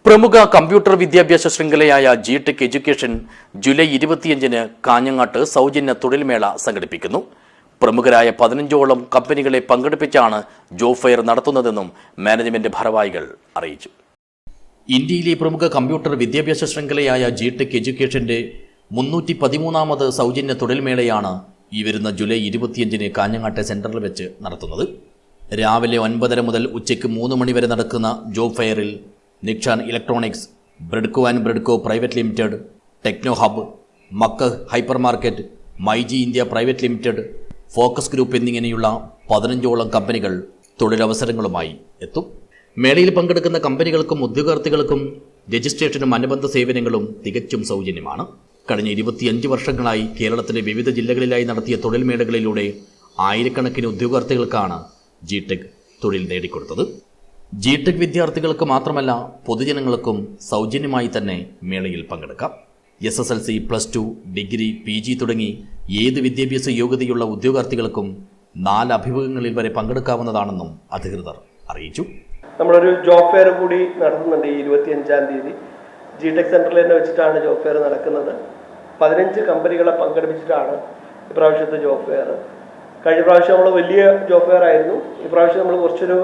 പ്രമുഖ കമ്പ്യൂട്ടർ വിദ്യാഭ്യാസ ശൃംഖലയായ G-Tec education July 25-ന് കാഞ്ഞങ്ങാട്ട് സൗജന്യ തൊഴിൽമേള സംഘടിപ്പിക്കുന്നു. പ്രമുഖരായ 15ഓളം കമ്പനികളെ പങ്കെടുപ്പിച്ചാണ് ജോബ് ഫെയർ നടത്തുന്നതെന്നും മാനേജ്മെന്റ് ഭാരവാഹികൾ അറിയിച്ചു. ഇന്ത്യയിലെ പ്രമുഖ കമ്പ്യൂട്ടർ വിദ്യാഭ്യാസ ശൃംഖലയായ ജിടെക് എഡ്യൂക്കേഷന്റെ 313ാമത് സൗജന്യ തൊഴിൽമേളയാണ് ഈ വരുന്ന ജൂലൈ 25-ന് കാഞ്ഞങ്ങാട്ടെ സെന്ററിൽ വെച്ച് നടത്തുന്നത്. രാവിലെ 9:30 മുതൽ ഉച്ചയ്ക്ക് 3 മണി വരെ നടക്കുന്ന ജോബ് ഫെയറിൽ Nikshan electronics, Bridco and Bridco private limited, techno hub, Mecca hyper market, myG India private limited, focus group എന്നിങ്ങനെയുള്ള 15ഓളം കമ്പനികൾ തൊഴിലവസരങ്ങളുമായി എത്തും. മേളയിൽ പങ്കെടുക്കുന്ന കമ്പനികൾക്കും ഉദ്യോഗാർത്ഥികൾക്കും രജിസ്ട്രേഷനും അനുബന്ധ സേവനങ്ങളും തികച്ചും സൗജന്യമാണ്. കഴിഞ്ഞ 25 വർഷങ്ങളായി കേരളത്തിലെ വിവിധ ജില്ലകളിലായി നടത്തിയ തൊഴിൽ മേളകളിലൂടെ ആയിരക്കണക്കിന് ഉദ്യോഗാർത്ഥികൾക്കാണ് ജിടെക് തൊഴിൽ നേടിക്കൊടുത്തത്. ജിടെക് വിദ്യാർത്ഥികൾക്ക് മാത്രമല്ല പൊതുജനങ്ങൾക്കും സൗജന്യമായി തന്നെ മേളയിൽ പങ്കെടുക്കാം. SSLC, +2, ഡിഗ്രി, PG തുടങ്ങി ഏത് വിദ്യാഭ്യാസ യോഗ്യതയുള്ള ഉദ്യോഗാർത്ഥികൾക്കും 4 അഭിമുഖങ്ങളിൽ വരെ പങ്കെടുക്കാവുന്നതാണെന്നും അധികൃതർ അറിയിച്ചു. നമ്മളൊരു ജോബ് ഫെയർ കൂടി നടത്തുന്നുണ്ട്. ഈ 25-ാം തീയതി ജിടെക് സെന്ററിൽ തന്നെ വെച്ചിട്ടാണ് ജോബ് ഫെയർ നടക്കുന്നത്. 15 കമ്പനികളെ പങ്കെടുപ്പിച്ചിട്ടാണ് ഇപ്രാവശ്യത്തെ ജോബ് ഫെയർ. കഴിഞ്ഞ പ്രാവശ്യം നമ്മൾ വലിയ ജോബ് ഫെയർ ആയിരുന്നു. ഇപ്രാവശ്യം നമ്മൾ കുറച്ചൊരു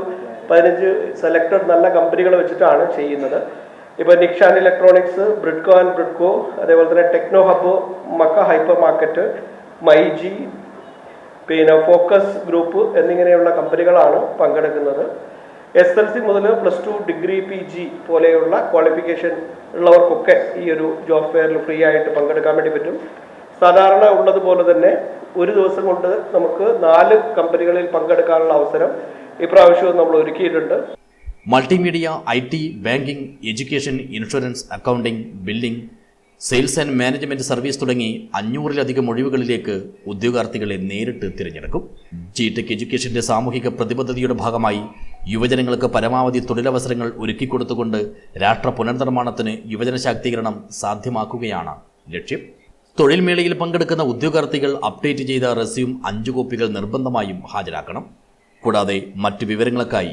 15 സെലക്ടഡ് നല്ല കമ്പനികൾ വെച്ചിട്ടാണ് ചെയ്യുന്നത്. ഇപ്പോൾ നിക്ഷാൻ ഇലക്ട്രോണിക്സ്, ബ്രിഡ്കോ ആൻഡ് ബ്രിഡ്കോ, അതേപോലെ തന്നെ techno hub, Mecca hyper market, MyG, പിന്നെ ഫോക്കസ് ഗ്രൂപ്പ് എന്നിങ്ങനെയുള്ള കമ്പനികളാണ് പങ്കെടുക്കുന്നത്. SSLC മുതൽ +2, ഡിഗ്രി, PG പോലെയുള്ള ക്വാളിഫിക്കേഷൻ ഉള്ളവർക്കൊക്കെ ഈ ഒരു ജോബ് ഫെയറിൽ ഫ്രീ ആയിട്ട് പങ്കെടുക്കാൻ വേണ്ടി പറ്റും. സാധാരണ ഉള്ളതുപോലെ തന്നെ ഒരു ദിവസം കൊണ്ട് നമുക്ക് 4 കമ്പനികളിൽ പങ്കെടുക്കാനുള്ള അവസരം ഇപ്രാവശ്യവും നമ്മൾ ഒരുക്കിയിട്ടുണ്ട്. Multimedia, IT, banking, education, insurance, accounting, billing, sales and management service തുടങ്ങി 500-ലധികം ഒഴിവുകളിലേക്ക് ഉദ്യോഗാർത്ഥികളെ നേരിട്ട് തിരഞ്ഞെടുക്കും. ജിടെക് എഡ്യൂക്കേഷന്റെ സാമൂഹിക പ്രതിബദ്ധതയുടെ ഭാഗമായി യുവജനങ്ങൾക്ക് പരമാവധി തൊഴിലവസരങ്ങൾ ഒരുക്കിക്കൊടുത്തുകൊണ്ട് രാഷ്ട്ര പുനർനിർമ്മാണത്തിന് യുവജന ശാക്തീകരണം സാധ്യമാക്കുകയാണ് ലക്ഷ്യം. തൊഴിൽ മേളയിൽ പങ്കെടുക്കുന്ന ഉദ്യോഗാർത്ഥികൾ അപ്ഡേറ്റ് ചെയ്ത റെസ്യൂം 5 കോപ്പികൾ നിർബന്ധമായും ഹാജരാക്കണം. കൂടാതെ മറ്റു വിവരങ്ങൾക്കായി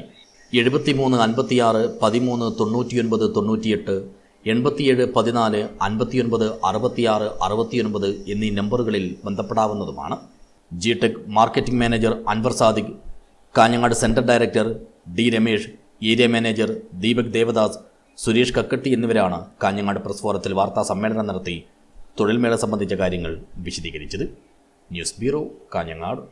73 56 13 99 98, 87 14 59 66 69 എന്നീ നമ്പറുകളിൽ ബന്ധപ്പെടാവുന്നതുമാണ്. G Tec marketing manager Anwar Sadiq, Kanhangad centre director D Ramesh, area manager Deepak Devadas, Suresh Kakkatti എന്നിവരാണ് കാഞ്ഞങ്ങാട് പ്രസ് ഫോറത്തിൽ വാർത്താ സമ്മേളനം നടത്തി തൊഴിൽമേള സംബന്ധിച്ച കാര്യങ്ങൾ വിശദീകരിച്ചത്. News bureau, Kanhangad.